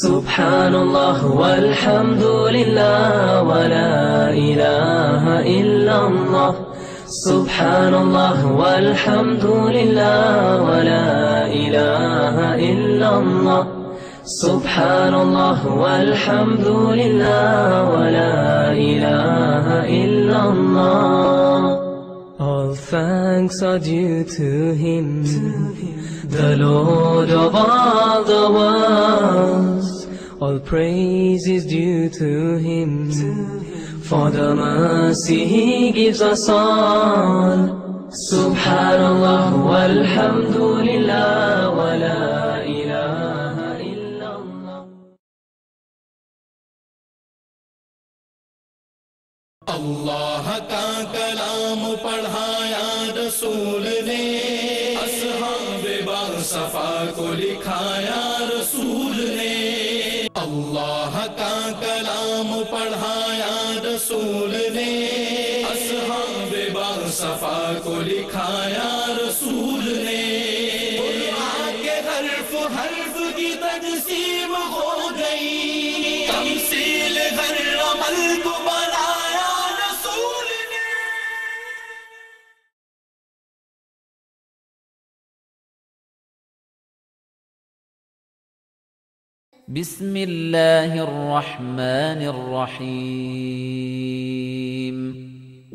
سبحان اللہ والحمد للہ ولا الہ الا اللہ سبحان اللہ والحمد للہ ولا الہ الا اللہ سبحان اللہ والحمد للہ ولا الہ الا اللہ. All thanks are due to Him, the Lord of all the worlds. All praise is due to Him, for the mercy He gives us all. Subhanallah walhamdulillah wa la ilaha illallah. اللہ کا کلام پڑھا یا رسول نے، اصحاب باصفا کو لکھا یا رسول نے. اللہ کا کلام پڑھا یا رسول نے، اصحاب باصفا کو لکھا یا رسول نے. قرآن کے حرف حرف کی تقسیم ہو گئی، تمثیل ہر عمل کو بنایا رسول نے. بسم اللہ الرحمن الرحیم.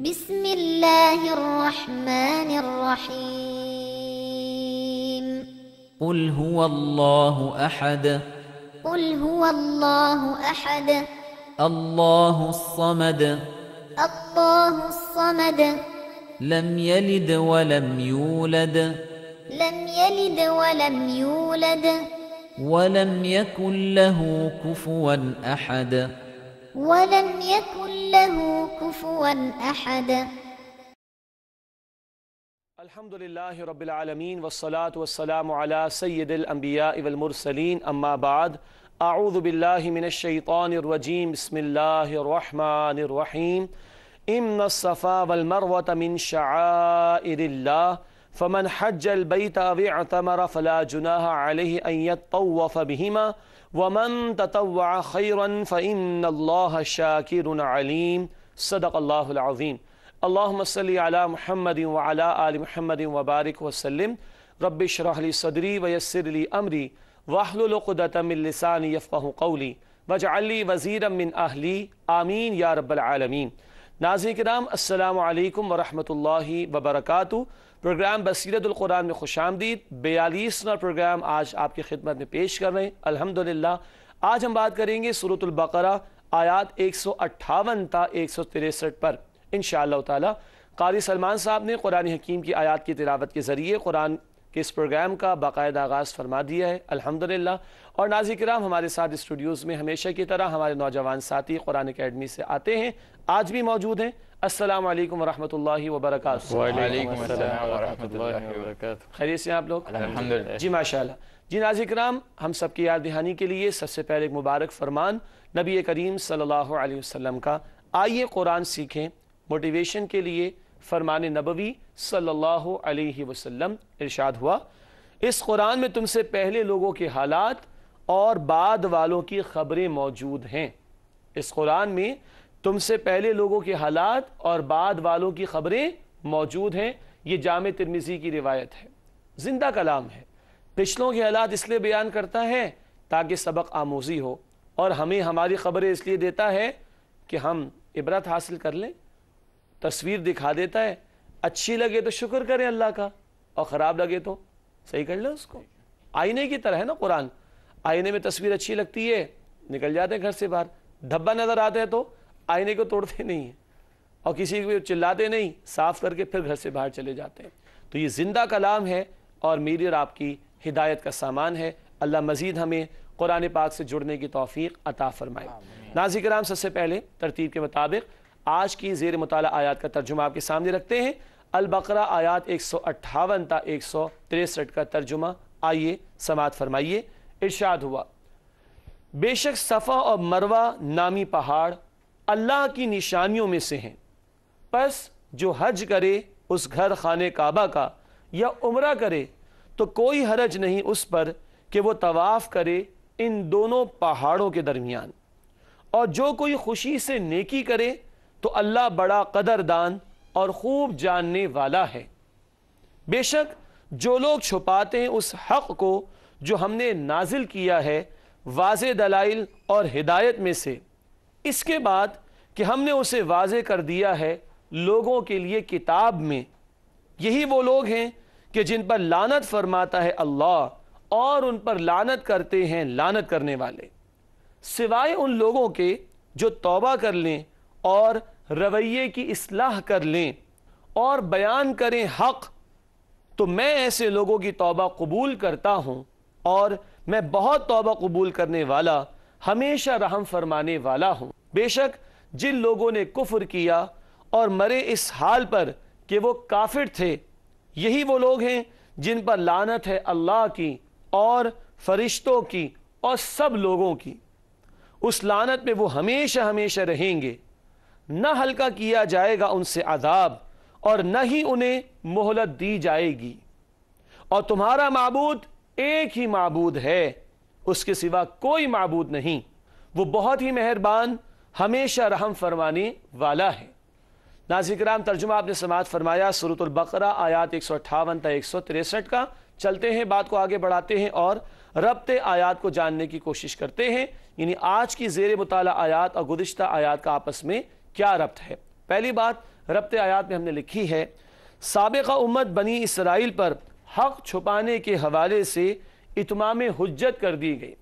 بسم اللہ الرحمن الرحیم. قل هو اللہ احد. قل هو اللہ احد. اللہ الصمد. اللہ الصمد. لم یلد ولم یولد. لم یلد ولم یولد. ولم يكن له كفوا أحد. ولم يكن له كفوا أحد. الحمد لله رب العالمين والصلاة والسلام على سيد الأنبياء والمرسلين أما بعد أعوذ بالله من الشيطان الرجيم بسم الله الرحمن الرحيم. إن الصفا والمروة من شعائر الله فمن حج البيت أو اعتمر فلا جناح عليه أن يطوف بهما ومن تطوع خيرا فإن الله شاكر عليم. صدق الله العظيم. اللهم صل على محمد وعلى آل محمد وبارك وسلم. رب اشرح لي صدري ويسر لي أمري واحلل عقدة من لساني يفقهوا قولي واجعل لي وزيرا من أهلي آمين يا رب العالمين. ناظرین کرام السلام علیکم ورحمۃ اللہ وبرکاتہ. پروگرام بصیرت القرآن میں خوش آمدید. 42واں پروگرام آج آپ کی خدمت میں پیش کر رہے ہیں الحمدللہ. آج ہم بات کریں گے سورۃ البقرہ آیات 158 تا 163 پر انشاءاللہ تعالی. قاری سلمان صاحب نے قرآن حکیم کی آیات کی تلاوت کے ذریعے قرآن کے اس پروگرام کا باقاعدہ آغاز فرما دیا ہے الحمدللہ. اور ناظرین کرام ہمارے ساتھ اسٹوڈیوز میں ہمیشہ کی طرح ہمارے نوجوان ساتھی قرآن اکیڈمی سے آتے ہیں، آج بھی موجود ہیں. السلام علیکم ورحمۃ اللہ وبرکاتہ. وعلیکم السلام ورحمۃ اللہ وبرکاتہ. خیریت سے ہیں آپ لوگ؟ الحمدللہ. جی ماشاءاللہ. جی ناظرین کرام ہم سب کی یاد دہانی کے لیے سب سے پہلے ایک مبارک فرمان نبی کریم صلی اللہ علیہ وسلم کا. آئیے قرآن سیکھیں. موٹیویشن کے لیے فرمان نبوی صلی اللہ علیہ وسلم ارشاد ہوا، اس قرآن میں تم سے پہلے لوگوں کے حالات اور بعد والوں کی خبریں موجود ہیں. اس قرآن میں تم سے پہلے لوگوں کے حالات اور بعد والوں کی خبریں موجود ہیں. یہ جامع ترمذی کی روایت ہے. زندہ کلام ہے. پچھلوں کے حالات اس لیے بیان کرتا ہے تاکہ سبق آموزی ہو، اور ہمیں ہماری خبریں اس لیے دیتا ہے کہ ہم عبرت حاصل کر لیں. تصویر دکھا دیتا ہے، اچھی لگے تو شکر کریں اللہ کا، اور خراب لگے تو صحیح کر لیں اس کو. آئینے کی طرح ہے نا قرآن. آئینے میں تصویر اچھی لگتی ہے نکل جاتے ہیں گھر سے باہر، دھبا نظر آتا ہے تو آئینے کو توڑتے نہیں ہیں اور کسی کو چلاتے نہیں، صاف کر کے پھر گھر سے باہر چلے جاتے ہیں. تو یہ زندہ کلام ہے اور میری اور آپ کی ہدایت کا سامان ہے. اللہ مزید ہمیں قرآن پاک سے جڑنے کی توفیق عطا فرمائے. ناظرین کرام سب سے پہلے ترتیب کے مطابق آج کی زیر مطالعہ آیات کا ترجمہ آپ کے سامنے رکھتے ہیں. البقرہ آیات 158 تا 163 کا ترجمہ. آئیے سماعت فرمائیے. ارشاد ہوا، بے شک صفا اور مروہ نامی پہاڑ اللہ کی نشانیوں میں سے ہیں، پس جو حج کرے اس گھر خانے کعبہ کا یا عمرہ کرے تو کوئی حرج نہیں اس پر کہ وہ طواف کرے ان دونوں پہاڑوں کے درمیان، اور جو کوئی خوشی سے نیکی کرے تو اللہ بڑا قدردان اور خوب جاننے والا ہے۔ بے شک جو لوگ چھپاتے ہیں اس حق کو جو ہم نے نازل کیا ہے واضح دلائل اور ہدایت میں سے، اس کے بعد کہ ہم نے اسے واضح کر دیا ہے لوگوں کے لیے کتاب میں، یہی وہ لوگ ہیں کہ جن پر لعنت فرماتا ہے اللہ اور ان پر لعنت کرتے ہیں لعنت کرنے والے، سوائے ان لوگوں کے جو توبہ کر لیں اور رویے کی اصلاح کر لیں اور بیان کریں حق، تو میں ایسے لوگوں کی توبہ قبول کرتا ہوں اور میں بہت توبہ قبول کرنے والا ہمیشہ رحم فرمانے والا ہوں۔ بے شک جن لوگوں نے کفر کیا اور مرے اس حال پر کہ وہ کافر تھے، یہی وہ لوگ ہیں جن پر لعنت ہے اللہ کی اور فرشتوں کی اور سب لوگوں کی، اس لعنت میں وہ ہمیشہ ہمیشہ رہیں گے، نہ ہلکا کیا جائے گا ان سے عذاب اور نہ ہی انہیں مہلت دی جائے گی، اور تمہارا معبود ایک ہی معبود ہے، اس کے سوا کوئی معبود نہیں، وہ بہت ہی مہربان ہمیشہ رحم فرمانے والا ہے۔ ناظرین کرام، ترجمہ آپ نے سماعت فرمایا سورۃ البقرہ آیات 158 تا 163 کا۔ چلتے ہیں، بات کو آگے بڑھاتے ہیں اور ربط آیات کو جاننے کی کوشش کرتے ہیں، یعنی آج کی زیر مطالعہ آیات اور گزشتہ آیات کا آپس میں کیا ربط ہے۔ پہلی بات ربط آیات میں ہم نے لکھی ہے، سابقہ امت بنی اسرائیل پر حق چھپانے کے حوالے سے اتمام حجت کر دی گئی،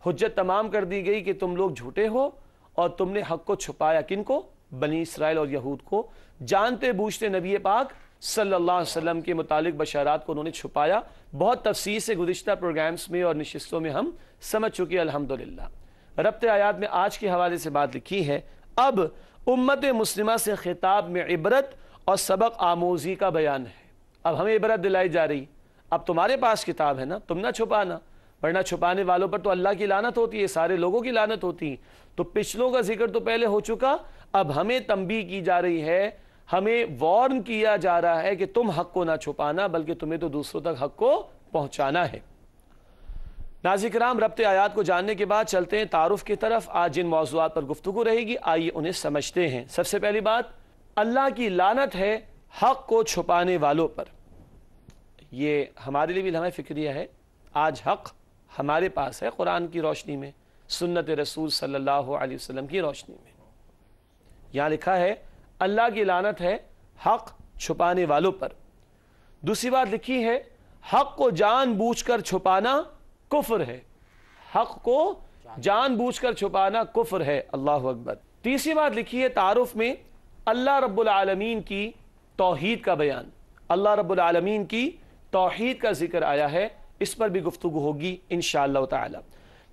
حجت تمام کر دی گئی کہ تم لوگ جھوٹے ہو اور تم نے حق کو چھپایا۔ کن کو؟ بنی اسرائیل اور یہود کو، جانتے بوجھتے نبی پاک صلی اللہ علیہ وسلم کے متعلق بشارات کو انہوں نے چھپایا۔ بہت تفصیل سے گزشتہ پروگرامز میں اور نشستوں میں ہم سمجھ چکے الحمدللہ۔ ربط آیات میں آج کے حوالے سے بات لکھی ہے، اب امت مسلمہ سے خطاب میں عبرت اور سبق آموزی کا بیان ہے۔ اب ہمیں عبرت دلائی جا رہی، اب تمہارے پاس کتاب ہے نا، تم نہ چھپانا، ورنہ چھپانے والوں پر تو اللہ کی لعنت ہوتی ہے، سارے لوگوں کی لعنت ہوتی ہے۔ تو پچھلوں کا ذکر تو پہلے ہو چکا، اب ہمیں تنبیہ کی جا رہی ہے، ہمیں وارن کیا جا رہا ہے کہ تم حق کو نہ چھپانا بلکہ تمہیں تو دوسروں تک حق کو پہنچانا ہے۔ ناظرین کرام، ربط آیات کو جاننے کے بعد چلتے ہیں تعارف کی طرف۔ آج جن موضوعات پر گفتگو رہے گی آئیے انہیں سمجھتے ہیں۔ سب سے پہلی بات، اللہ کی لعنت ہے حق کو چھپانے والوں پر۔ یہ ہمارے لیے بھی لمحہ فکریہ ہے، آج حق ہمارے پاس ہے قرآن کی روشنی میں، سنت رسول صلی اللہ علیہ وسلم کی روشنی میں۔ یہاں لکھا ہے اللہ کی لعنت ہے حق چھپانے والوں پر۔ دوسری بات لکھی ہے حق کو جان بوجھ کر چھپانا کفر ہے، حق کو جان بوجھ کر چھپانا کفر ہے، اللہ اکبر۔ تیسری بات لکھی ہے تعارف میں اللہ رب العالمین کی توحید کا بیان، اللہ رب العالمین کی توحید کا ذکر آیا ہے، اس پر بھی گفتگو ہوگی انشاءاللہ تعالی۔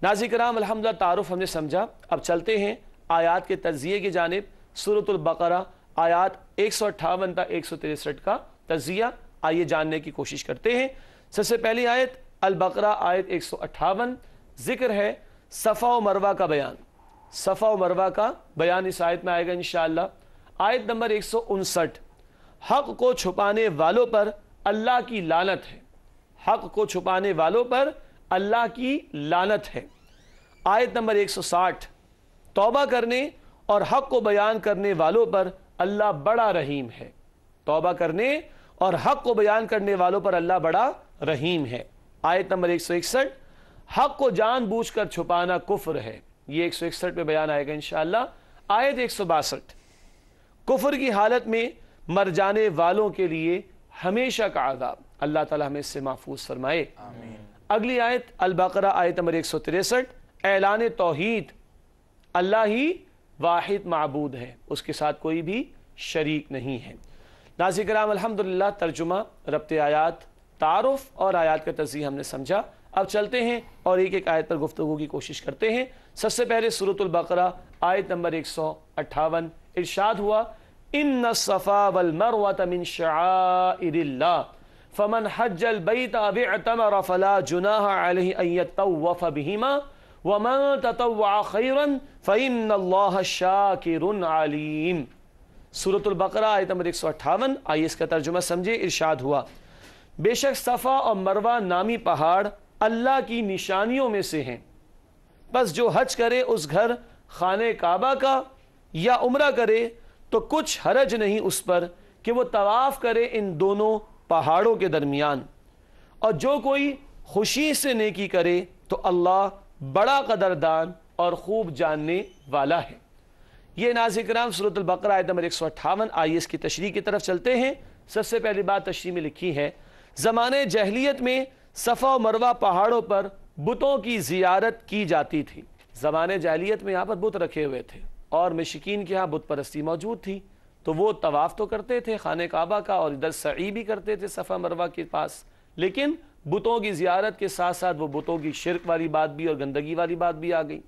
ناظرین کرام، الحمدللہ تعارف ہم نے سمجھا، اب چلتے ہیں آیات کے تجزیے کی جانب۔ سورۃ البقرہ آیات 158 تا 163 کا تجزیہ آئیے جاننے کی کوشش کرتے ہیں۔ سب سے پہلی آیت البقرہ آیت 158، ذکر ہے صفا و مروہ کا بیان، صفا و مروہ کا بیان اس آیت میں آئے گا انشاءاللہ۔ آیت نمبر 159، حق کو چھپانے والوں پر اللہ کی لعنت ہے، حق کو چھپانے والوں پر اللہ کی لعنت ہے۔ آیت نمبر 160، توبہ کرنے اور حق کو بیان کرنے والوں پر اللہ بڑا رحیم ہے، توبہ کرنے اور حق کو بیان کرنے والوں پر اللہ بڑا رحیم ہے۔ آیت نمبر 161، حق کو جان بوجھ کر چھپانا کفر ہے، یہ 161 پہ بیان آئے گا انشاءاللہ۔ آیت 162، کفر کی حالت میں مر جانے والوں کے لیے ہمیشہ کا عذاب، اللہ تعالی ہمیں اس سے محفوظ فرمائے، آمین۔ اگلی آیت البقرہ آیت نمبر 163، اعلان توحید، اللہ ہی واحد معبود ہے، اس کے ساتھ کوئی بھی شریک نہیں ہے۔ ناظرین کرام، الحمدللہ ترجمہ، ربط آیات، تعارف اور آیات کا تجزیہ ہم نے سمجھا۔ اب چلتے ہیں اور ایک ایک آیت پر گفتگو کی کوشش کرتے ہیں۔ سب سے پہلے سورۃ البقرہ آیت نمبر 158، ارشاد ہوا ان الصفا والمروۃ من شعائر اللہ فمن حج البیت او اعتمر فلا جناح علیہ ان یطوف بہما ومن تطوع خیرا فإن اللہ شاکر علیم۔ سورۃ البقرہ آیت نمبر 158، آئیے اس کا ترجمہ سمجھے۔ ارشاد ہوا بے شک صفا اور مروہ نامی پہاڑ اللہ کی نشانیوں میں سے ہیں، بس جو حج کرے اس گھر خانے کعبہ کا یا عمرہ کرے تو کچھ حرج نہیں اس پر کہ وہ طواف کرے ان دونوں پہاڑوں کے درمیان، اور جو کوئی خوشی سے نیکی کرے تو اللہ بڑا قدردان اور خوب جاننے والا ہے۔ یہ ناظرین کرام سورۃ البقرہ آیت نمبر 158۔ آئیے اس کی تشریح کی طرف چلتے ہیں۔ سب سے پہلی بات تشریح میں لکھی ہے، زمانے جاہلیت میں صفا و مروہ پہاڑوں پر بتوں کی زیارت کی جاتی تھی۔ زمانے جاہلیت میں یہاں پر بت رکھے ہوئے تھے اور مشرکین کے ہاں بت پرستی موجود تھی، تو وہ طواف تو کرتے تھے خانہ کعبہ کا اور ادھر سعی بھی کرتے تھے صفا مروہ کے پاس، لیکن بتوں کی زیارت کے ساتھ ساتھ وہ بتوں کی شرک والی بات بھی اور گندگی والی بات بھی آ گئی۔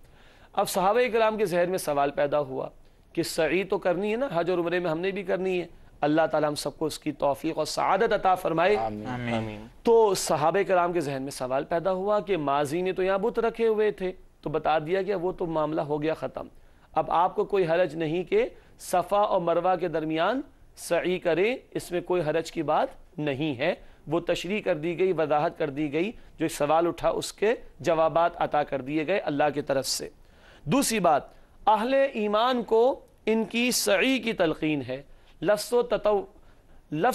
اب صحابہ کرام کے ذہن میں سوال پیدا ہوا کہ سعی تو کرنی ہے نا، حج اور عمرے میں ہم نے بھی کرنی ہے، اللہ تعالیٰ ہم سب کو اس کی توفیق اور سعادت عطا فرمائے۔ آمین۔ تو صحابہ کرام کے ذہن میں سوال پیدا ہوا کہ ماضی نے تو یہاں بت رکھے ہوئے تھے، تو بتا دیا کہ وہ تو معاملہ ہو گیا ختم، اب آپ کو کوئی حرج نہیں کہ صفا اور مروہ کے درمیان سعی کریں، اس میں کوئی حرج کی بات نہیں ہے۔ وہ تشریح کر دی گئی، وضاحت کر دی گئی، جو ایک سوال اٹھا اس کے جوابات عطا کر دیے گئے اللہ کی طرف سے۔ دوسری بات، اہل ایمان کو ان کی سعی کی تلقین ہے۔ لفظ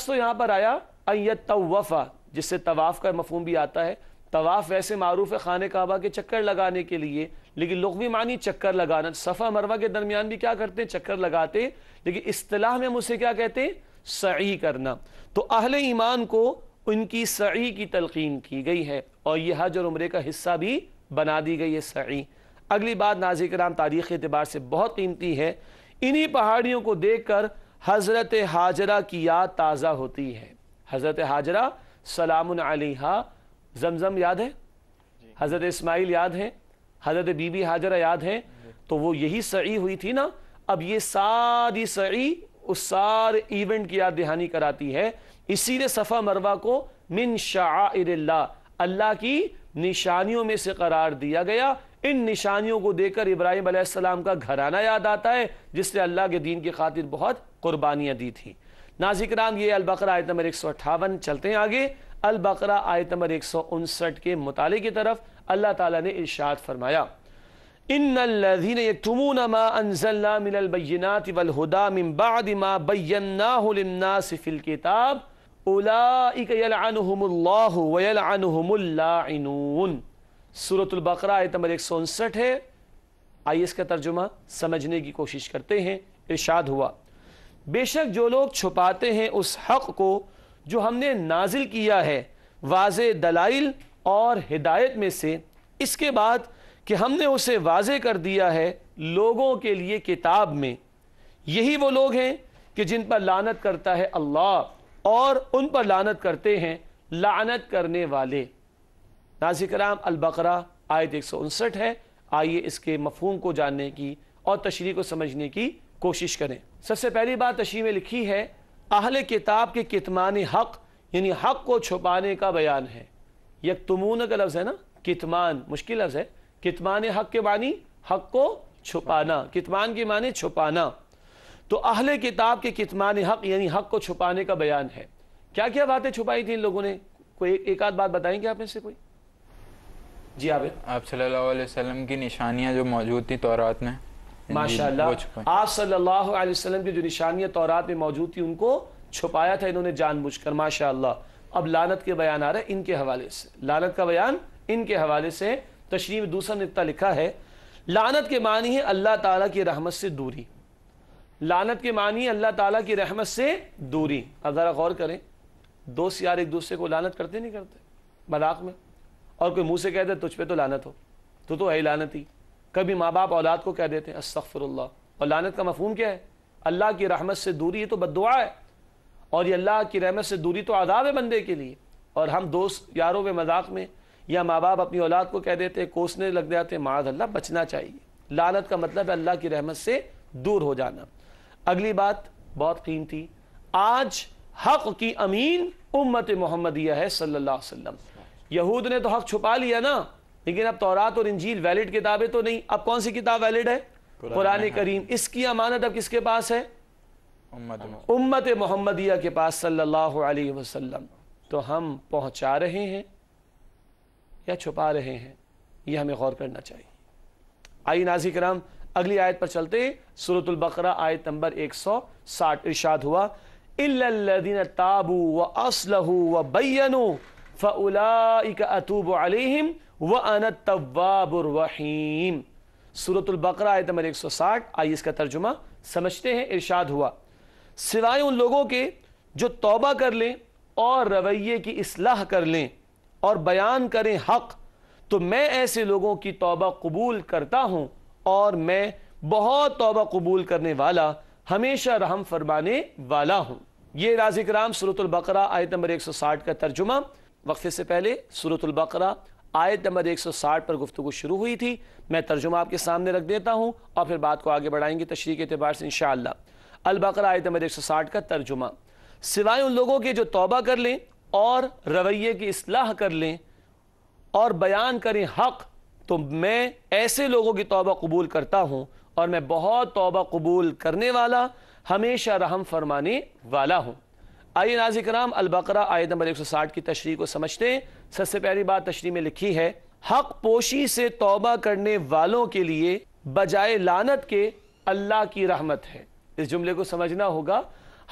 تو یہاں پر آیا ایتوفا، جس سے طواف کا مفہوم بھی آتا ہے۔ طواف ویسے معروف ہے خانہ کعبہ کے چکر لگانے کے لیے، لیکن لغوی معنی چکر لگانا، صفا مروہ کے درمیان بھی کیا کرتے ہیں؟ چکر لگاتے، لیکن اصطلاح میں ہم اسے کیا کہتے ہیں؟ سعی کرنا۔ تو اہل ایمان کو ان کی سعی کی تلقین کی گئی ہے اور یہ حج اور عمرے کا حصہ بھی بنا دی گئی ہے سعی۔ اگلی بات ناظرین کرام تاریخی اعتبار سے بہت قیمتی ہے، انہی پہاڑیوں کو دیکھ کر حضرت ہاجرہ کی یاد تازہ ہوتی ہے۔ حضرت ہاجرہ سلام علیہا، زمزم یاد ہے، حضرت اسماعیل یاد ہے، حضرت بی بی ہاجرہ یاد ہے، تو وہ یہی سعی ہوئی تھی نا۔ اب یہ ساری سعی اس سارے ایونٹ کی یاد دہانی کراتی ہے، اسی لیے صفا مروہ کو من شعائر اللہ، اللہ کی نشانیوں میں سے قرار دیا گیا۔ ان نشانیوں کو دیکھ کر ابراہیم علیہ السلام کا گھرانہ یاد آتا ہے، جس نے اللہ کے دین کی خاطر بہت قربانیاں دی تھیں۔ ناظرین کرام یہ البقرہ آیت نمبر 158۔ چلتے ہیں آگے، البقرہ آیت نمبر 159 کے مطالعے کی طرف۔ اللہ تعالیٰ نے ارشاد فرمایا، ان الذين يكتمون ما انزلنا من البينات والهدى من بعد ما بيناه للناس في الكتاب اولئك يلعنهم الله ويلعنهم اللاعنون۔ سورۃ البقرہ آیت نمبر 159 ہے۔ آئیے اس کا ترجمہ سمجھنے کی کوشش کرتے ہیں۔ ارشاد ہوا، بے شک جو لوگ چھپاتے ہیں اس حق کو جو ہم نے نازل کیا ہے واضح دلائل اور ہدایت میں سے، اس کے بعد کہ ہم نے اسے واضح کر دیا ہے لوگوں کے لیے کتاب میں، یہی وہ لوگ ہیں کہ جن پر لعنت کرتا ہے اللہ اور ان پر لعنت کرتے ہیں لعنت کرنے والے۔ ناظرین کرام البقرہ آیت 159 ہے۔ آئیے اس کے مفہوم کو جاننے کی اور تشریح کو سمجھنے کی کوشش کریں۔ سب سے پہلی بات تشریح میں لکھی ہے، اہل کتاب کے کتمان حق یعنی حق کو چھپانے کا بیان ہے۔ یکتمون کا لفظ ہے نا، کتمان مشکل لفظ ہے۔ کتمان حق کے معنی حق کو چھپانا، کتمان کے معنی چھپانا۔ تو اہل کتاب کے کتمان حق یعنی حق کو چھپانے کا بیان ہے۔ کیا کیا باتیں چھپائی تھیں ان لوگوں نے؟ کوئی ایک آدھ بات بتائیں گے آپ میں سے کوئی؟ جی آپ صلی اللہ علیہ وسلم کی نشانیاں جو موجود تھی تورات میں، ماشاءاللہ آپ صلی اللہ علیہ وسلم کی جو نشانیاں تورات میں موجود تھی ان کو چھپایا تھا انہوں نے جان بوجھ کر، ماشاءاللہ۔ اب لعنت کے بیان آ رہا ہے ان کے حوالے سے، لعنت کا بیان ان کے حوالے سے۔ تشریح میں دوسرا نقطہ لکھا ہے، لعنت کے معنی ہے اللہ تعالیٰ کی رحمت سے دوری۔ لعنت کے معنی ہے اللہ تعالیٰ کی رحمت سے دوری۔ اب ذرا غور کریں، دوست یار ایک دوسرے کو لعنت کرتے نہیں کرتے مذاق میں؟ اور کوئی منہ سے کہہ دے تجھ پہ تو لعنت ہو، تو ہے لعنتی۔ کبھی ماں باپ اولاد کو کہہ دیتے ہیں استغفر اللہ، اور لعنت کا مفہوم کیا ہے؟ اللہ کی رحمت سے دوری۔ یہ تو بد دعا ہے، اور یہ اللہ کی رحمت سے دوری تو عذاب ہے بندے کے لیے۔ اور ہم دوست یاروں میں مذاق میں یا ماں باپ اپنی اولاد کو کہہ دیتے، کوسنے لگ جاتے، معاذ اللہ، بچنا چاہیے۔ لعنت کا مطلب ہے اللہ کی رحمت سے دور ہو جانا۔ اگلی بات بہت قیمتی، آج حق کی امین امت محمدیہ ہے صلی اللہ علیہ وسلم۔ یہود نے تو حق چھپا لیا نا، لیکن اب تورات اور انجیل ویلڈ کتابیں تو نہیں۔ اب کون سی کتاب ویلڈ ہے؟ قرآن کریم۔ اس کی امانت اب کس کے پاس ہے؟ امت محمدیہ کے پاس صلی اللہ علیہ وسلم۔ تو ہم پہنچا رہے ہیں یا چھپا رہے ہیں؟ یہ ہمیں غور کرنا چاہیے۔ آئیے ناظرین کرام اگلی آیت پر چلتے ہیں. سورۃ البقرہ آیت نمبر 160 ارشاد ہوا الا الذين تابوا واصلحوا وبينوا فاولئك اتوب عليهم وانا التواب الرحیم. سورۃ البقرہ آیت نمبر 160. آئیے اس کا ترجمہ سمجھتے ہیں. ارشاد ہوا سوائے ان لوگوں کے جو توبہ کر لیں اور رویے کی اصلاح کر لیں اور بیان کریں حق، تو میں ایسے لوگوں کی توبہ قبول کرتا ہوں اور میں بہت توبہ قبول کرنے والا، ہمیشہ رحم فرمانے والا ہوں. یہ ناظرین کرام سورۃ البقرہ آیت نمبر 160 کا ترجمہ. وقفے سے پہلے سورۃ البقرہ آیت نمبر 160 پر گفتگو شروع ہوئی تھی. میں ترجمہ آپ کے سامنے رکھ دیتا ہوں اور پھر بات کو آگے بڑھائیں گے تشریح کے اعتبار سے انشاءاللہ. البقرہ آیت نمبر 160 کا ترجمہ. سوائے ان لوگوں کے جو توبہ کر لیں اور رویے کی اصلاح کر لیں اور بیان کریں حق، تو میں ایسے لوگوں کی توبہ قبول کرتا ہوں اور میں بہت توبہ قبول کرنے والا، ہمیشہ رحم فرمانے والا ہوں. آئیے ناظرین کرام البقرہ آیت نمبر 160 کی تشریح کو سمجھتے ہیں. سب سے پہلی بات تشریح میں لکھی ہے حق پوشی سے توبہ کرنے والوں کے لیے بجائے لعنت کے اللہ کی رحمت ہے. اس جملے کو سمجھنا ہوگا.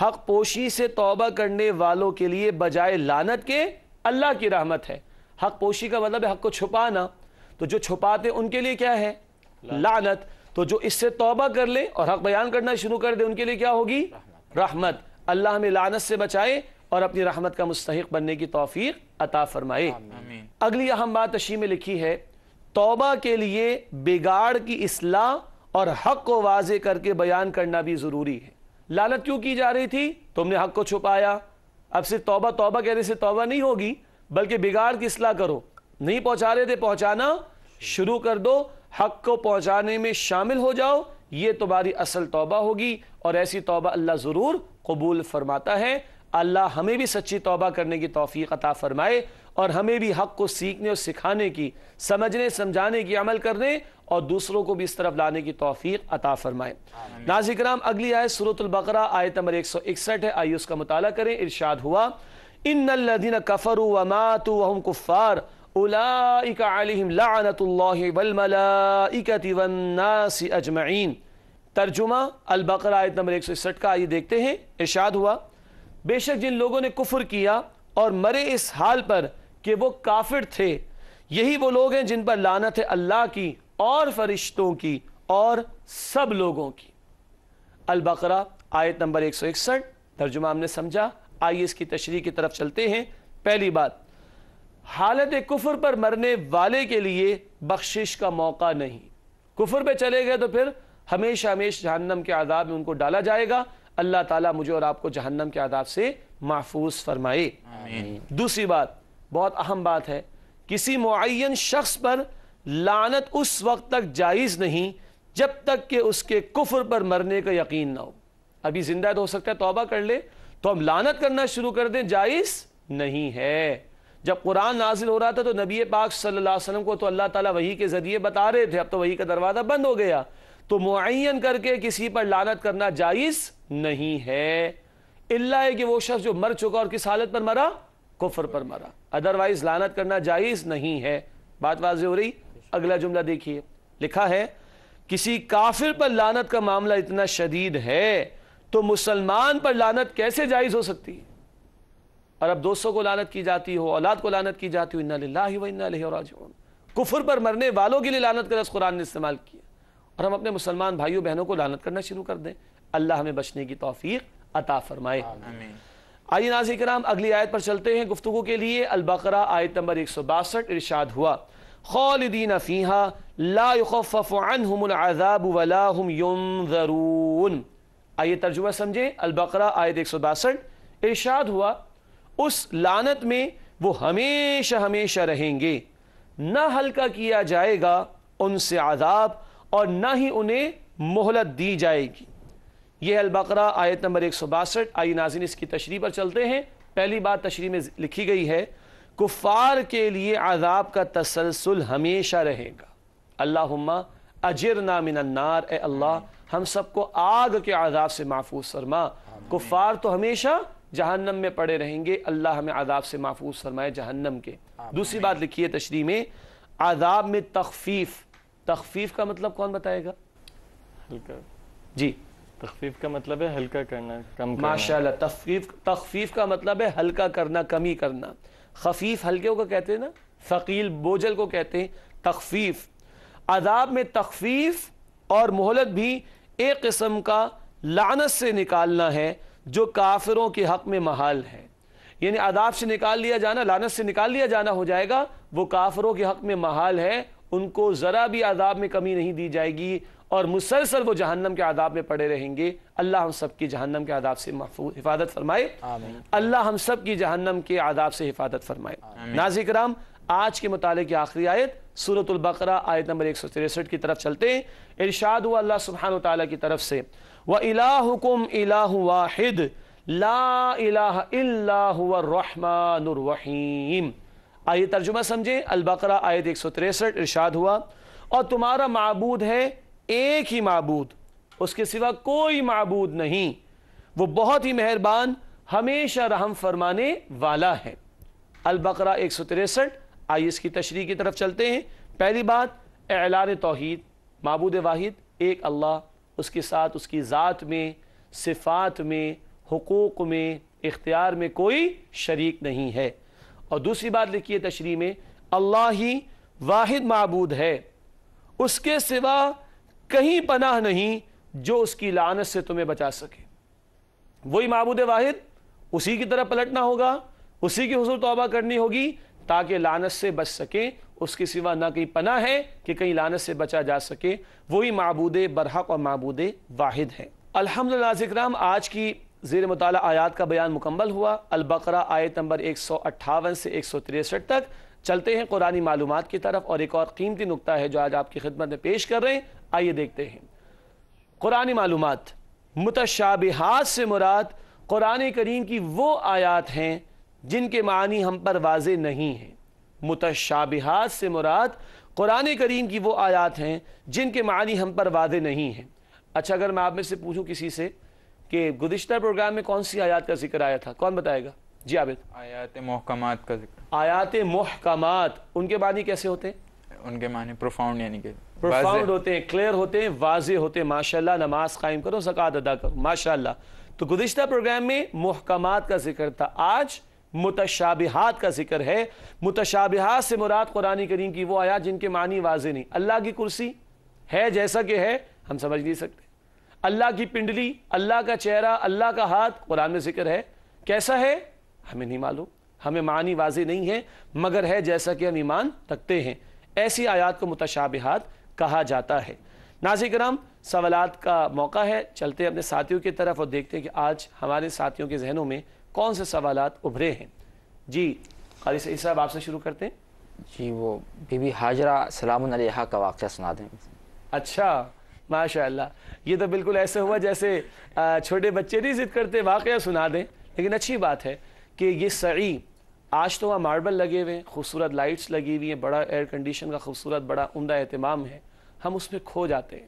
حق پوشی سے توبہ کرنے والوں کے لیے بجائے لعنت کے اللہ کی رحمت ہے. حق پوشی کا مطلب ہے حق کو چھپانا، تو جو چھپاتے ان کے لیے کیا ہے؟ لعنت. تو جو اس سے توبہ کر لیں اور حق بیان کرنا شروع کر دیں ان کے لیے کیا ہوگی؟ رحمت. اللہ ہمیں لعنت سے بچائے اور اپنی رحمت کا مستحق بننے کی توفیق عطا فرمائے. آمین. اگلی اہم بات تشریح میں لکھی ہے توبہ کے لیے بگاڑ کی اصلاح اور حق کو واضح کر کے بیان کرنا بھی ضروری ہے. لعنت کیوں کی جا رہی تھی؟ تم نے حق کو چھپایا. اب صرف توبہ کہنے سے توبہ نہیں ہوگی، بلکہ بگاڑ کی اصلاح کرو. نہیں پہنچا رہے تھے، پہنچانا شروع کر دو، حق کو پہنچانے میں شامل ہو جاؤ. یہ تمہاری اصل توبہ ہوگی اور ایسی توبہ اللہ ضرور قبول فرماتا ہے. اللہ ہمیں بھی سچی توبہ کرنے کی توفیق عطا فرمائے اور ہمیں بھی حق کو سیکھنے اور سکھانے کی، سمجھنے سمجھانے کی، عمل کرنے اور دوسروں کو بھی اس طرف لانے کی توفیق عطا فرمائے. ناظرین کرام اگلی آیت سورۃ البقرہ آیت نمبر 161 ہے. آئیے اس کا مطالعہ کریں. ارشاد ہوا ان الذين كفروا وماتوا وهم كفار اولئك عليهم لعنت الله والملائکۃ والناس اجمعین. ترجمہ البقرہ آیت نمبر 161 کا آئیے دیکھتے ہیں. ارشاد ہوا بے شک جن لوگوں نے کفر کیا اور مرے اس حال پر کہ وہ کافر تھے، یہی وہ لوگ ہیں جن پر لعنت ہے اللہ کی اور فرشتوں کی اور سب لوگوں کی. البقرہ آیت نمبر 161 ترجمہ ہم نے سمجھا. آئیے اس کی تشریح کی طرف چلتے ہیں. پہلی بات، حالت کفر پر مرنے والے کے لیے بخشش کا موقع نہیں. کفر پہ چلے گئے تو پھر ہمیشہ جہنم کے عذاب میں ان کو ڈالا جائے گا. اللہ تعالیٰ مجھے اور آپ کو جہنم کے عذاب سے محفوظ فرمائے. آمین. دوسری بات، بہت اہم بات ہے، کسی معین شخص پر لعنت اس وقت تک جائز نہیں جب تک کہ اس کے کفر پر مرنے کا یقین نہ ہو. ابھی زندہ ہے تو ہو سکتا ہے توبہ کر لے، تو ہم لعنت کرنا شروع کر دیں، جائز نہیں ہے. جب قرآن نازل ہو رہا تھا تو نبی پاک صلی اللہ علیہ وسلم کو تو اللہ تعالیٰ وحی کے ذریعے بتا رہے تھے، اب تو وحی کا دروازہ بند ہو گیا، تو معین کر کے کسی پر لعنت کرنا جائز نہیں ہے، الا ہے کہ وہ شخص جو مر چکا اور کس حالت پر مرا؟ کفر پر مرا. ادروائز لعنت کرنا جائز نہیں ہے. بات واضح ہو رہی؟ اگلا جملہ دیکھیے، لکھا ہے کسی کافر پر لعنت کا معاملہ اتنا شدید ہے تو مسلمان پر لعنت کیسے جائز ہو سکتی ہے؟ اور اب دوستوں کو لعنت کی جاتی ہو، اولاد کو لعنت کی جاتی ہو. انا للہ و انا الیہ راجعون. کفر پر مرنے والوں کے لیے لعنت کا لفظ قرآن نے استعمال کیا، اور ہم اپنے مسلمان بھائیوں بہنوں کو لعنت کرنا شروع کر دیں. اللہ ہمیں بچنے کی توفیق عطا فرمائے. آمین. آئیے ناظرین کرام اگلی آیت پر چلتے ہیں گفتگو کے لیے. البقرہ آیت نمبر 162. ارشاد ہوا خالدین فیہا لا یخفف عنہم العذاب ولا هم ینظرون. آئیے ترجمہ سمجھیں. البقرہ آیت 162. ارشاد ہوا اس لعنت میں وہ ہمیشہ ہمیشہ رہیں گے، نہ ہلکا کیا جائے گا ان سے عذاب اور نہ ہی انہیں مہلت دی جائے گی. یہ البقرہ آیت نمبر 162. آئیے ناظرین اس کی تشریح پر چلتے ہیں. پہلی بات تشریح میں لکھی گئی ہے کفار کے لیے عذاب کا تسلسل ہمیشہ رہے گا. اللہم اجرنا من النار. اے اللہ ہم سب کو آگ کے عذاب سے محفوظ فرما. کفار تو ہمیشہ جہنم میں پڑے رہیں گے، اللہ ہمیں عذاب سے محفوظ فرمائے جہنم کے. دوسری بات لکھی ہے تشریح میں عذاب میں تخفیف. تخفیف کا مطلب کون بتائے گا؟ ہلکا، جی تخفیف کا مطلب ہے ہلکا کرنا، کم کرنا۔ ماشاءاللہ، تخفیف کا مطلب ہے ہلکا کرنا، کمی کرنا۔ خفیف ہلکے کو کہتے ہیں نا، ثقیل بوجھل کو کہتے ہیں تخفیف۔ عذاب میں تخفیف اور مہلت بھی ایک قسم کا لعنت سے نکالنا ہے جو کافروں کے حق میں محال ہے، یعنی عذاب سے نکال لیا جانا، لعنت سے نکال لیا جانا ہو جائے گا، وہ کافروں کے حق میں محال ہے، ان کو ذرا بھی عذاب میں کمی نہیں دی جائے گی اور مسلسل وہ جہنم کے عذاب میں پڑے رہیں گے۔ اللہ ہم سب کی جہنم کے عذاب سے محفوظ حفاظت فرمائے، اللہ ہم سب کی جہنم کے عذاب سے حفاظت فرمائے۔ ناظرین کرام، آج کے مطالعے کی آخری آیت سورۃ البقرہ آیت نمبر 163 کی طرف چلتے ہیں۔ ارشاد ہوا اللہ سبحانہ وتعالی کی طرف سے، وَإِلَٰهُكُمْ إِلَٰهٌ وَاحِدٌ لَا إِلَٰهَ إِلَّا هُوَ الرَّحْمَٰنُ الرَّحِيمُ۔ آئیے ترجمہ سمجھیں۔ البقرہ آیت 163 ارشاد ہوا، اور تمہارا معبود ہے ایک ہی معبود، اس کے سوا کوئی معبود نہیں، وہ بہت ہی مہربان، ہمیشہ رحم فرمانے والا ہے۔ البقرہ 163۔ آئیے اس کی تشریح کی طرف چلتے ہیں۔ پہلی بات، اعلان توحید، معبود واحد ایک اللہ، اس کے ساتھ اس کی ذات میں، صفات میں، حقوق میں، اختیار میں کوئی شریک نہیں ہے۔ اور دوسری بات لکھی ہے تشریح میں، اللہ ہی واحد معبود ہے، اس کے سوا کہیں پناہ نہیں جو اس کی لعنت سے تمہیں بچا سکے۔ وہی معبود واحد، اسی کی طرف پلٹنا ہوگا، اسی کی حضور توبہ کرنی ہوگی تاکہ لعنت سے بچ سکے، اس کے سوا نہ کہیں پناہ ہے کہ کہیں لعنت سے بچا جا سکے، وہی معبود برحق اور معبود واحد ہے۔ الحمدللہ ذکرام، آج کی زیر مطالعہ آیات کا بیان مکمل ہوا۔ البقرہ آیت نمبر 158 سے 163 تک چلتے ہیں قرآنی معلومات کی طرف، اور ایک اور قیمتی نکتہ ہے جو آج آپ کی خدمت میں پیش کر رہے ہیں، آئیے دیکھتے ہیں۔ قرآنی معلومات، متشابہات سے مراد قرآن کریم کی وہ آیات ہیں جن کے معنی ہم پر واضح نہیں ہیں۔ متشابہات سے مراد قرآن کریم کی وہ آیات ہیں جن کے معنی ہم پر واضح نہیں ہیں۔ اچھا، اگر میں آپ میں سے پوچھوں کسی سے کہ گزشتہ پروگرام میں کون سی آیات کا ذکر آیا تھا، کون بتائے گا؟ جی عابد۔ آیات محکمات کا ذکر۔ آیات محکمات، ان کے معنی کیسے ہوتے ہیں؟ ان کے معنی پروفاؤنڈ، یعنی کہ پروفاؤنڈ ہوتے ہیں، کلیئر ہوتے ہیں، واضح ہوتے ہیں۔ ماشاءاللہ، نماز قائم کرو، زکوٰۃ ادا کرو، ماشاءاللہ۔ تو گزشتہ پروگرام میں محکمات کا ذکر تھا، آج متشابہات کا ذکر ہے۔ متشابہات سے مراد قرآن کریم کی وہ آیات جن کے معنی واضح نہیں۔ اللہ کی کرسی ہے جیسا کہ ہے، ہم سمجھ نہیں سکتے۔ اللہ کی پنڈلی، اللہ کا چہرہ، اللہ کا ہاتھ قرآن میں ذکر ہے، کیسا ہے ہمیں نہیں معلوم، ہمیں معنی واضح نہیں ہے، مگر ہے جیسا کہ ہم ایمان رکھتے ہیں۔ ایسی آیات کو متشابہات کہا جاتا ہے۔ ناظرین کرام، سوالات کا موقع ہے، چلتے اپنے ساتھیوں کی طرف اور دیکھتے ہیں کہ آج ہمارے ساتھیوں کے ذہنوں میں کون سے سوالات ابھرے ہیں۔ جی قاری سعید صاحب، آپ سے شروع کرتے ہیں۔ جی، وہ بی بی حاجرہ سلام علیہا کا واقعہ سنا دیں۔ اچھا، ماشاءاللہ، یہ تو بالکل ایسے ہوا جیسے چھوٹے بچے نہیں ضد کرتے، واقعہ سنا دیں، لیکن اچھی بات ہے کہ یہ سعی، آج تو وہاں ماربل لگے ہوئے ہیں، خوبصورت لائٹس لگی ہوئی ہیں، بڑا ایئر کنڈیشن کا خوبصورت بڑا عمدہ اہتمام ہے، ہم اس میں کھو جاتے ہیں۔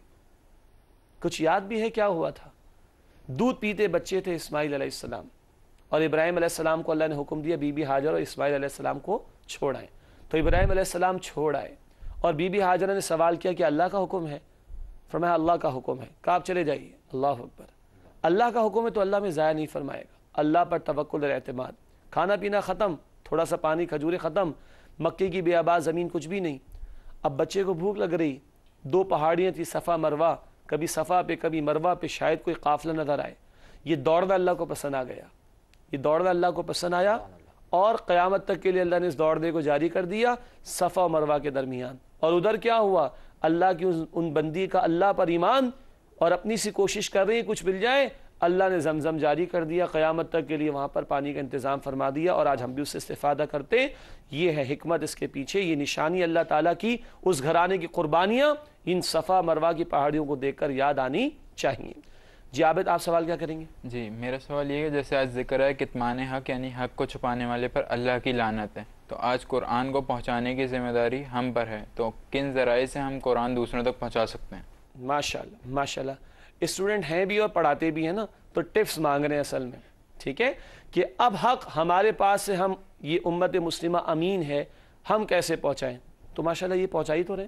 کچھ یاد بھی ہے کیا ہوا تھا؟ دودھ پیتے بچے تھے اسماعیل علیہ السلام، اور ابراہیم علیہ السلام کو اللہ نے حکم دیا بی بی حاجرہ اور اسماعیل علیہ السلام کو چھوڑ آئیں۔ تو ابراہیم علیہ السلام چھوڑ آئے، اور بی بی حاجرہ نے سوال کیا کہ اللہ کا حکم ہے؟ فرمایا اللہ کا حکم ہے۔ کہا آپ چلے جائیے۔ اللہ اکبر، اللہ کا حکم ہے تو اللہ میں ضائع نہیں فرمائے گا۔ اللہ پر توکل اور اعتماد۔ کھانا پینا ختم، تھوڑا سا پانی کھجورے ختم، مکے کی بیابان زمین کچھ بھی نہیں۔ اب بچے کو بھوک لگ رہی، دو پہاڑیاں تھی صفا مروہ، کبھی صفا پہ کبھی مروہ پہ شاید کوئی قافلہ نظر آئے۔ یہ دوڑنا اللہ کو پسند آ گیا، یہ دوڑنا اللہ کو پسند آیا، اور قیامت تک کے لیے اللہ نے اس دوڑنے کو جاری کر دیا صفا و مروہ کے درمیان۔ اور ادھر کیا ہوا؟ اللہ کی ان بندی کا اللہ پر ایمان، اور اپنی سی کوشش کر رہی ہے کچھ مل جائے، اللہ نے زمزم جاری کر دیا، قیامت تک کے لیے وہاں پر پانی کا انتظام فرما دیا، اور آج ہم بھی اس سے استفادہ کرتے ہیں۔ یہ ہے حکمت اس کے پیچھے، یہ نشانی اللہ تعالیٰ کی اس گھرانے کی قربانیاں ان صفا مروہ کی پہاڑیوں کو دیکھ کر یاد آنی چاہیے۔ جی عابد، آپ سوال کیا کریں گے؟ جی، میرا سوال یہ ہے جیسے آج ذکر ہے کتمان حق، یعنی حق کو چھپانے والے پر اللہ کی لعنت ہے، تو آج قرآن کو پہنچانے کی ذمہ داری ہم پر ہے، تو کن ذرائع سے ہم قرآن دوسروں تک پہنچا سکتے ہیں؟ ماشاءاللہ ماشاءاللہ، اسٹوڈنٹ ہیں بھی اور پڑھاتے بھی ہیں نا، تو ٹپس مانگ رہے ہیں اصل میں، ٹھیک ہے، کہ اب حق ہمارے پاس سے، ہم یہ امت مسلمہ امین ہے، ہم کیسے پہنچائیں؟ تو ماشاءاللہ یہ پہنچائی تو رہے،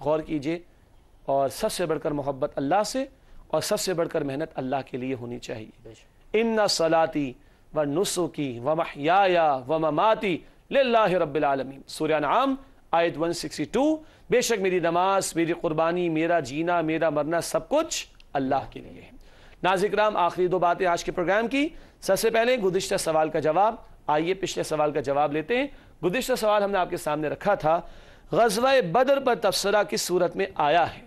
غور کیجئے، اور سب سے بڑھ کر محبت اللہ سے اور سب سے بڑھ کر محنت اللہ کے لیے ہونی چاہیے۔ ان صلاتی و نسکی و محیایا و مماتی للہ رب العالمین، سورہ انعام آیت 162، بے شک میری نماز، میری قربانی، میرا جینا، میرا مرنا سب کچھ اللہ کے لیے ہے۔ ناظرین کرام، آخری دو باتیں آج کے پروگرام کی۔ سب سے پہلے گزشتہ سوال کا جواب، آئیے پچھلے سوال کا جواب لیتے ہیں۔ گزشتہ سوال ہم نے آپ کے سامنے رکھا تھا، غزوہ بدر پر تبصرہ کس صورت میں آیا ہے؟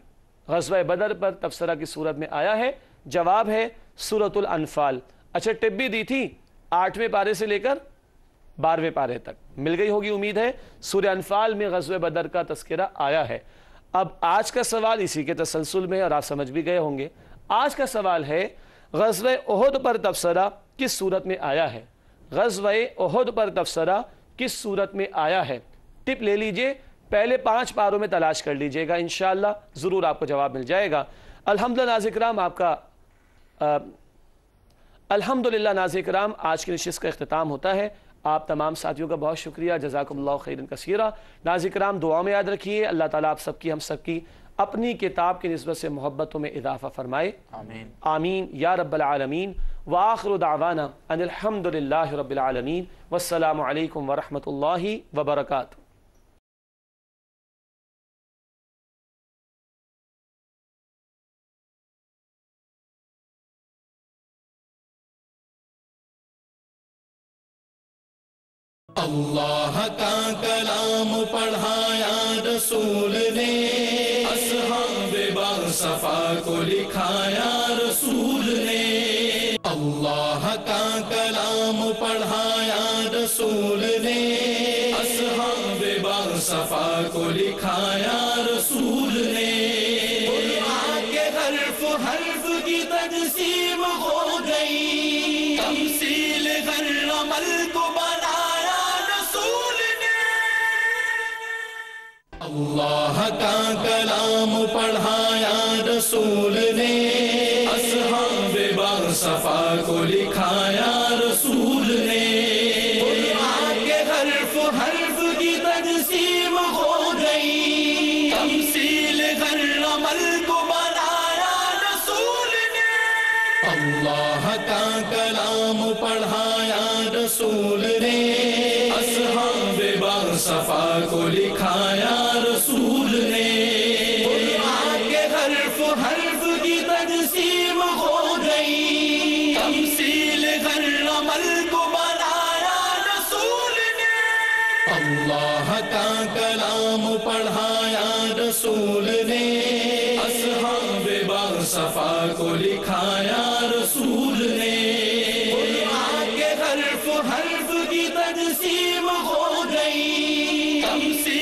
غزوہ بدر پر تبصرہ کس صورت میں آیا ہے؟ جواب ہے سورۃ الانفال۔ اچھا، ٹپ بھی دی تھی 8ویں پارے سے لے کر 12ویں پارے تک، مل گئی ہوگی امید ہے۔ سورہ انفال میں غزوہ بدر کا تذکرہ آیا ہے۔ اب آج کا سوال اسی کے تسلسل میں، اور آپ سمجھ بھی گئے ہوں گے۔ آج کا سوال ہے غزوہ احد پر تبصرہ کس صورت میں آیا ہے؟ غزوہ احد پر تبصرہ کس صورت میں آیا ہے؟ ٹپ لے لیجئے، پہلے 5 پاروں میں تلاش کر لیجئے گا، انشاءاللہ ضرور آپ کو جواب مل جائے گا۔ الحمدللہ ناظرین کرام، الحمدللہ ناظرین کرام، آج کی نشست کا اختتام ہوتا ہے۔ آپ تمام ساتھیوں کا بہت شکریہ، جزاکم اللہ خیرن کثیرا۔ ناظرین کرام، دعا میں یاد رکھیے، اللہ تعالیٰ آپ سب کی، ہم سب کی اپنی کتاب کی نسبت سے محبتوں میں اضافہ فرمائے، آمین آمین یا رب العالمین۔ وآخر دعوانا ان الحمدللہ رب العالمین، والسلام علیکم ورحمۃ اللہ وبرکاتہ۔ اللہ کا کلام پڑھا یا رسول نے، اصحاب باصفا کو لکھا یا رسول نے۔ اللہ کا کلام پڑھا یا رسول نے، اصحاب باصفا کو لکھا یا رسول نے۔ قرآن کے حرف حرف کی تجسیم ہو گئی، تمثیل ہر عمل کو اللہ کا کلام پڑھا یا رسول نے، اصحاب باصفا کو لکھا یا رسول نے۔ قرآن کے حرف حرف کی تجسیم ہو گئی، تمثیل ہر عمل کو بنایا رسول نے۔ اللہ کا کلام پڑھا یا رسول نے، اصحاب باصفا کو لکھا یا رسول نے۔ قرآن کے حرف حرف کی تجسیم ہو گئی، تمثیل ہر عمل کو بنایا رسول نے۔ اللہ کا کلام پڑھا یا رسول نے، اصحاب باصفا کو لکھا یا رسول نے۔ قرآن کے حرف حرف کی تجسیم ہو گئی، تمثیل